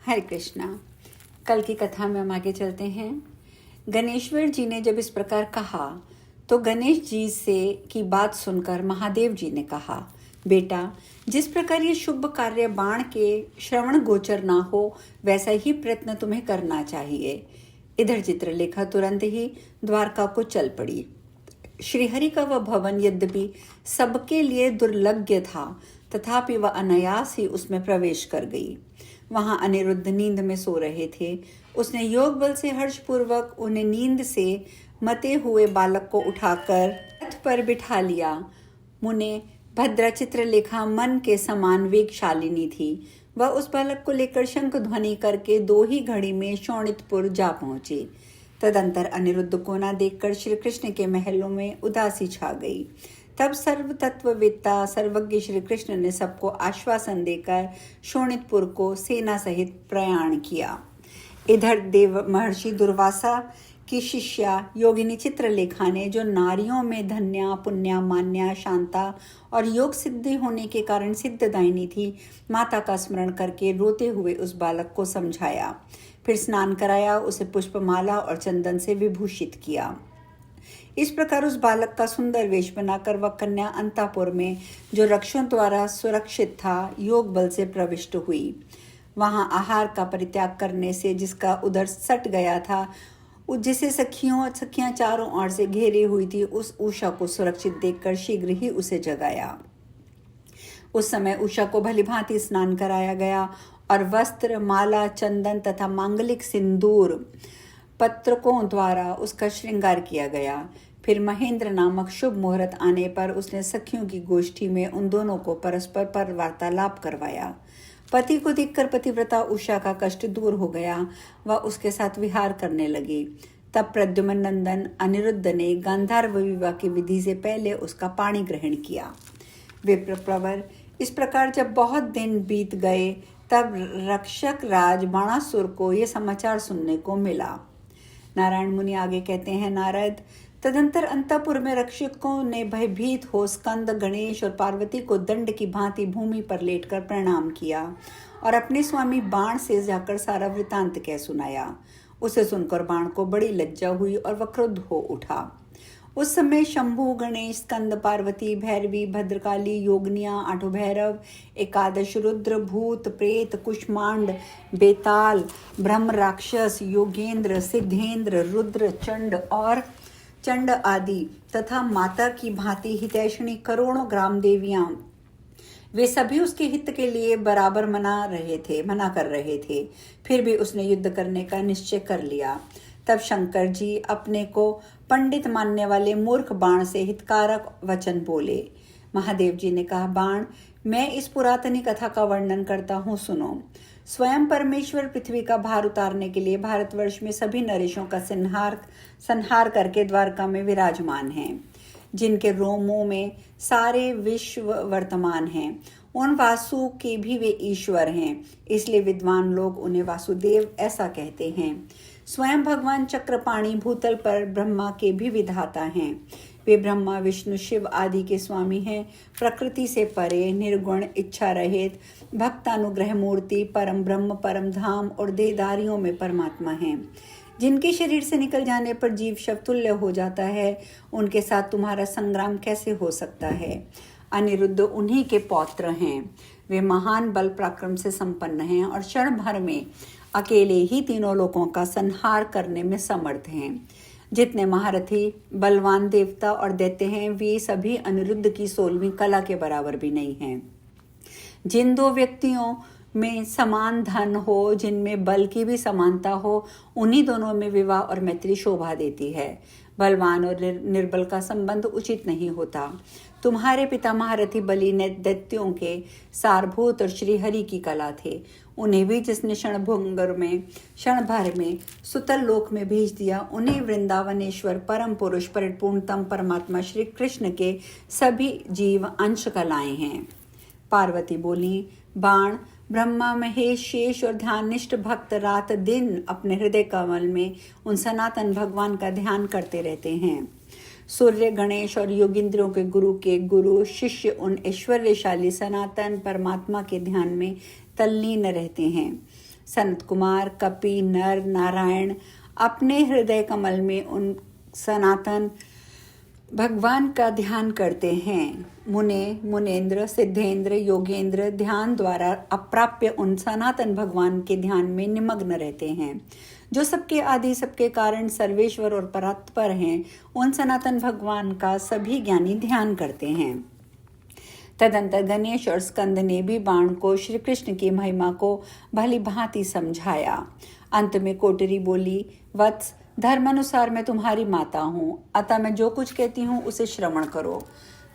हरे कृष्णा। कल की कथा में हम आगे चलते हैं। गणेश्वर जी ने जब इस प्रकार कहा तो गणेश जी से की बात सुनकर महादेव जी ने कहा, बेटा, जिस प्रकार ये शुभ कार्य बाण के श्रवण गोचर ना हो वैसा ही प्रयत्न तुम्हें करना चाहिए। इधर चित्रलेखा तुरंत ही द्वारका को चल पड़ी। श्रीहरि का वह भवन यद्यपि सबके लिए दुर्लभ्य था, तथापि वह अनायास ही उसमें प्रवेश कर गई। वहां अनिरुद्ध नींद में सो रहे थे। उसने योग बल से हर्षपूर्वक उन्हें नींद से मते हुए बालक को उठाकर रथ पर बिठा लिया। मुने भद्रा चित्रलेखा मन के समान वेगशालिनी थी। वह उस बालक को लेकर शंख ध्वनि करके 2 ही घड़ी में शोणितपुर जा पहुंची। तदंतर अनिरुद्ध को न देखकर श्री कृष्ण के महलों में उदासी छा गई। तब सर्व तत्ववेत्ता सर्वज्ञ श्री कृष्ण ने सबको आश्वासन देकर शोणितपुर को सेना सहित प्रयाण किया। इधर देव महर्षि दुर्वासा की शिष्या योगिनी चित्रलेखा ने, जो नारियों में धन्या, पुण्या, मान्या, शांता और योग सिद्धि होने के कारण सिद्धदायिनी थी, माता का स्मरण करके रोते हुए उस बालक को समझाया। फिर स्नान कराया, उसे पुष्पमाला और चंदन से विभूषित किया। इस प्रकार उस बालक का सुंदर वेश बनाकर वह कन्या अंतापुर में, जो रक्षों द्वारा सुरक्षित था, योग बल से प्रविष्ट हुई। वहां आहार का परित्याग करने से जिसका उदर सट गया था, जिसे सखियां चारों ओर से घेरे हुई थी, उस उषा को सुरक्षित देखकर शीघ्र ही उसे जगाया। उस समय उषा को भलीभांति स्नान कराया गया और वस्त्र, माला, चंदन तथा मांगलिक सिंदूर पत्रकों द्वारा उसका श्रृंगार किया गया। फिर महेंद्र नामक शुभ मुहूर्त आने पर उसने सखियों की गोष्ठी में उन दोनों को परस्पर पर वार्तालाप करवाया। पति को देखकर पतिव्रता उषा का कष्ट दूर हो गया। वह उसके साथ विहार करने लगी। तब प्रद्युम्न नंदन अनिरुद्ध ने गांधार्व विवाह की विधि से पहले उसका पाणी ग्रहण किया। विप्रवर, इस प्रकार जब बहुत दिन बीत गए तब रक्षक राज बाणासुर को यह समाचार सुनने को मिला। नारायण मुनि आगे कहते हैं, नारद, तदंतर अंतपुर में रक्षकों ने भयभीत हो स्कंद, गणेश और पार्वती को दंड की भांति भूमि पर लेटकर प्रणाम किया और अपने स्वामी बाण से जाकर सारा वृतांत कह सुनाया। उसे सुनकर बाण को बड़ी लज्जा हुई और वह क्रुद्ध हो उठा। उस समय शंभु, गणेश, स्कंद, पार्वती, भैरवी, भद्रकाली, योगनिया, आठों भैरव, एकादश रुद्र, भूत, प्रेत, कुष्मांड, बेताल, ब्रह्म, राक्षस, योगेंद्र, सिद्धेंद्र, रुद्र, चंड आदि तथा माता की भांति हितैषणी करोड़ों ग्राम देवियां, वे सभी उसके हित के लिए बराबर मना कर रहे थे। फिर भी उसने युद्ध करने का निश्चय कर लिया। तब शंकर जी अपने को पंडित मानने वाले मूर्ख बाण से हितकारक वचन बोले। महादेव जी ने कहा, बाण, मैं इस पुरातनी कथा का वर्णन करता हूँ, सुनो। स्वयं परमेश्वर पृथ्वी का भार उतारने के लिए भारतवर्ष में सभी नरेशों का संहार करके द्वारका में विराजमान हैं, जिनके रोमों में सारे विश्व वर्तमान हैं। उन वासु के भी वे ईश्वर हैं, इसलिए विद्वान लोग उन्हें वासुदेव ऐसा कहते हैं। स्वयं भगवान चक्रपाणी भूतल पर ब्रह्मा के भी विधाता हैं। वे ब्रह्मा, विष्णु, शिव आदि के स्वामी हैं। प्रकृति से परे, निर्गुण, इच्छा रहित, भक्तानुग्रह मूर्ति, परम ब्रह्म, परम धाम और देहधारियों में परमात्मा हैं। जिनके शरीर से निकल जाने पर जीव शवतुल्य हो जाता है, उनके साथ तुम्हारा संग्राम कैसे हो सकता है? अनिरुद्ध उन्हीं के पौत्र हैं। वे महान बल पराक्रम से संपन्न हैं और क्षण भर में अकेले ही तीनों लोगों का संहार करने में समर्थ हैं। जितने महारथी, बलवान देवता और दैत्य हैं, वे सभी अनिरुद्ध की 16वीं कला के बराबर भी नहीं हैं। जिन 2 व्यक्तियों में समान धन हो, जिनमें बल की भी समानता हो, उन्हीं दोनों में विवाह और मैत्री शोभा देती है। बलवान और निर्बल का संबंध उचित नहीं होता। तुम्हारे पिता महारथी बलि ने दैत्यों के सारभूत और श्रीहरि की कला थे। उन्हें भी जिसने क्षण भर में सुतल लोक में भेज दिया, उन्हें वृंदावनेश्वर परम पुरुष परिपूर्णतम परमात्मा श्री कृष्ण के सभी जीव अंश कलाएं हैं। पार्वती बोली, बाण, ब्रह्मा, महेश, शेष और ध्याननिष्ठ भक्त रात दिन अपने हृदय कमल में उन सनातन भगवान का ध्यान करते रहते हैं। सूर्य, गणेश और योगिंद्रों के गुरु शिष्य उन ऐश्वर्यशाली सनातन परमात्मा के ध्यान में तल्लीन रहते हैं। सनत कुमार, कपि, नर, नारायण अपने हृदय कमल में उन सनातन भगवान का ध्यान करते हैं। मुनेन्द्र, सिद्धेंद्र, योगेंद्र ध्यान द्वारा अप्राप्य उन सनातन भगवान के ध्यान में निमग्न रहते हैं। जो सबके आदि, सबके कारण, सर्वेश्वर और परात्पर हैं, उन सनातन भगवान का सभी ज्ञानी ध्यान करते हैं। तदंतर गणेश और स्कंद ने भी बाण को श्री कृष्ण की महिमा को भली भांति समझाया। अंत में कोटरी बोली, वत्स, धर्मानुसार मैं तुम्हारी माता हूँ, अतः मैं जो कुछ कहती हूँ उसे श्रवण करो।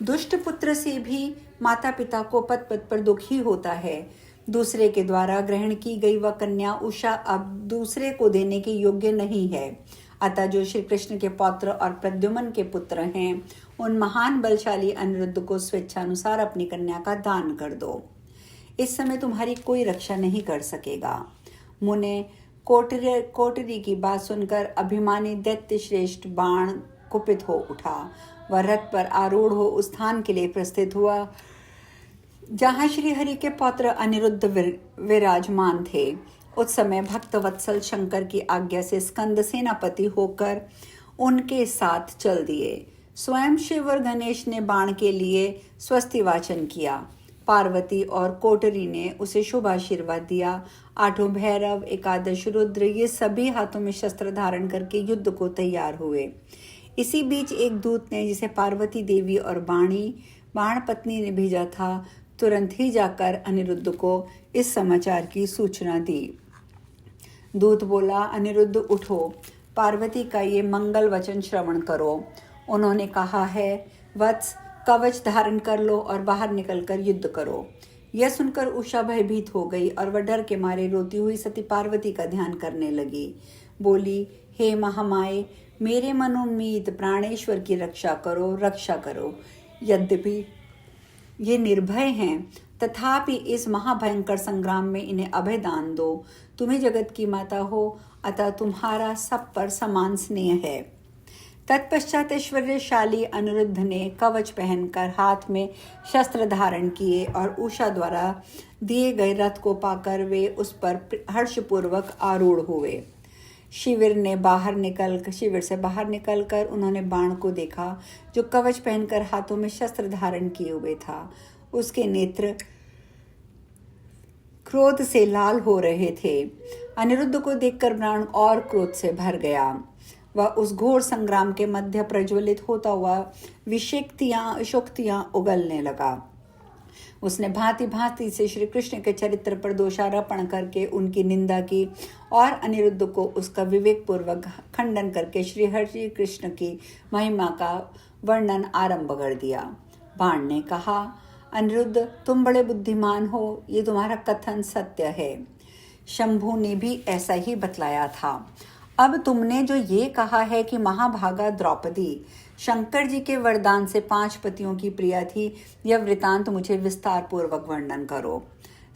दुष्ट पुत्र से भी माता पिता को पद पद पर दुख ही होता है। दूसरे के द्वारा ग्रहण की गई वह कन्या उषा अब दूसरे को देने के योग्य नहीं है। अतः जो श्री कृष्ण के पौत्र और प्रद्युम्न के पुत्र हैं, उन महान बलशाली अनिरुद्ध को स्वेच्छानुसार अपनी कन्या का दान कर दो। इस समय तुम्हारी कोई रक्षा नहीं कर सकेगा। मुने कोटरी की बात सुनकर अभिमानी दैत्य श्रेष्ठ बाण कुपित हो उठा। वह रथ पर आरूढ़ हो उस स्थान के लिए प्रस्थित हुआ जहाँ श्री हरि के पौत्र अनिरुद्ध विराजमान थे। उस समय भक्त वत्सल शंकर की आज्ञा से स्कंद सेनापति होकर उनके साथ चल दिए। स्वयं शिव और गणेश ने बाण के लिए स्वस्ति वाचन किया। पार्वती और कोटरी ने उसे शुभ आशीर्वाद दिया। आठों भैरव, एकादश रुद्र, ये सभी हाथों में शस्त्र धारण करके युद्ध को तैयार हुए। इसी बीच एक दूत ने, जिसे पार्वती देवी और बाण पत्नी ने भेजा था, तुरंत ही जाकर अनिरुद्ध को इस समाचार की सूचना दी। दूत बोला, अनिरुद्ध उठो, पार्वती का ये मंगल वचन श्रवण करो। उन्होंने कहा है, वत्स, कवच धारण कर लो और बाहर निकलकर युद्ध करो। यह सुनकर उषा भयभीत हो गई और वह डर के मारे रोती हुई सती पार्वती का ध्यान करने लगी। बोली, हे महामाये, मेरे मनोमीत प्राणेश्वर की रक्षा करो। यद्यपि ये निर्भय हैं, तथापि इस महाभयंकर संग्राम में इन्हें अभय दान दो। तुम्हें जगत की माता हो, अतः तुम्हारा सब पर समान स्नेह है। तत्पश्चात ऐश्वर्यशाली अनिरुद्ध ने कवच पहनकर हाथ में शस्त्र धारण किए और उषा द्वारा दिए गए रथ को पाकर वे उस पर हर्षपूर्वक आरूढ़ हुए। शिविर से बाहर निकलकर उन्होंने बाण को देखा, जो कवच पहनकर हाथों में शस्त्र धारण किए हुए था। उसके नेत्र क्रोध से लाल हो रहे थे। अनिरुद्ध को देखकर प्राण और क्रोध से भर गया। वह उस घोर संग्राम के मध्य प्रज्वलित होता हुआ शोक्तियां उगलने लगा। उसने भांति भांति से श्री कृष्ण के चरित्र पर दोषारोपण करके उनकी निंदा की और अनिरुद्ध को उसका विवेक पूर्वक खंडन करके श्री हरि कृष्ण की महिमा का वर्णन आरंभ कर दिया। बाण ने कहा, अनिरुद्ध, तुम बड़े बुद्धिमान हो, ये तुम्हारा कथन सत्य है। शंभु ने भी ऐसा ही बतलाया था। अब तुमने जो ये कहा है कि महाभागा द्रौपदी शंकर जी के वरदान से 5 पतियों की प्रिया थी, यह वृतांत मुझे विस्तार पूर्वक वर्णन करो।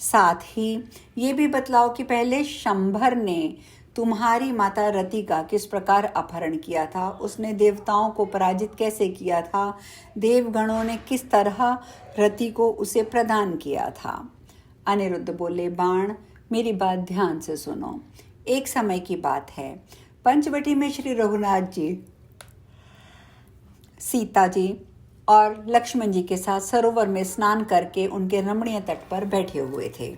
साथ ही ये भी बतलाओ कि पहले शंभर ने तुम्हारी माता रति का किस प्रकार अपहरण किया था, उसने देवताओं को पराजित कैसे किया था, देवगणों ने किस तरह रति को उसे प्रदान किया था। अनिरुद्ध बोले, बाण, मेरी बात ध्यान से सुनो। एक समय की बात है, पंचवटी में श्री रघुनाथ जी, सीता जी और लक्ष्मण जी के साथ सरोवर में स्नान करके उनके रमणीय तट पर बैठे हुए थे।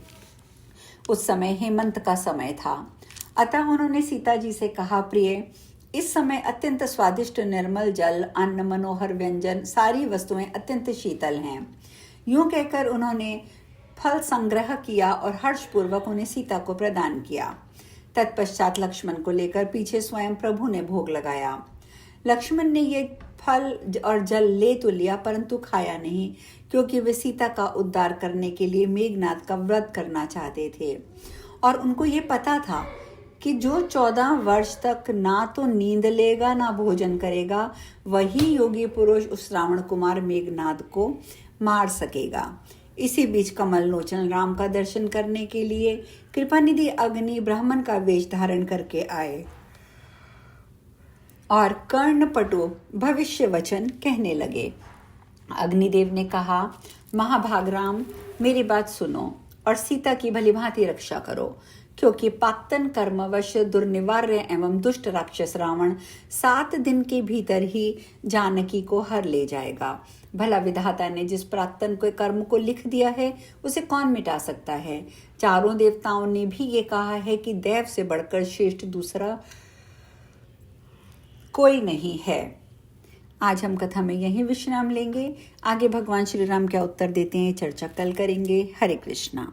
उस समय हेमंत का समय था, अतः उन्होंने सीता जी से कहा, प्रिय, इस समय अत्यंत स्वादिष्ट निर्मल जल, अन्न, मनोहर व्यंजन, सारी वस्तुएं अत्यंत शीतल हैं। यूं कहकर उन्होंने फल संग्रह किया और हर्षपूर्वक उन्हें सीता को प्रदान किया। तत्पश्चात लक्ष्मण को लेकर पीछे स्वयं प्रभु ने भोग लगाया। लक्ष्मण ने ये फल और जल ले तो लिया, परंतु खाया नहीं, क्योंकि वे सीता का उद्धार करने के लिए मेघनाद का व्रत करना चाहते थे और उनको ये पता था कि जो 14 वर्ष तक ना तो नींद लेगा ना भोजन करेगा, वही योगी पुरुष उस रावण कुमार मेघनाद को मार सकेगा। इसी बीच कमल लोचन राम का दर्शन करने के लिए कृपानिधि अग्नि ब्राह्मण का वेश धारण करके आए और कर्णपटु भविष्य वचन कहने लगे। अग्निदेव ने कहा, महाभाग राम, मेरी बात सुनो और सीता की भली भांति रक्षा करो। क्योंकि पाक्तन कर्मवश दुर्निवार्य एवं दुष्ट राक्षस रावण 7 दिन के भीतर ही जानकी को हर ले जाएगा। भला विधाता ने जिस प्राक्तन के कर्म को लिख दिया है उसे कौन मिटा सकता है। चारों देवताओं ने भी ये कहा है कि देव से बढ़कर श्रेष्ठ दूसरा कोई नहीं है। आज हम कथा में यहीं विश्राम लेंगे। आगे भगवान श्री राम क्या उत्तर देते हैं चर्चा कल करेंगे। हरे कृष्णा।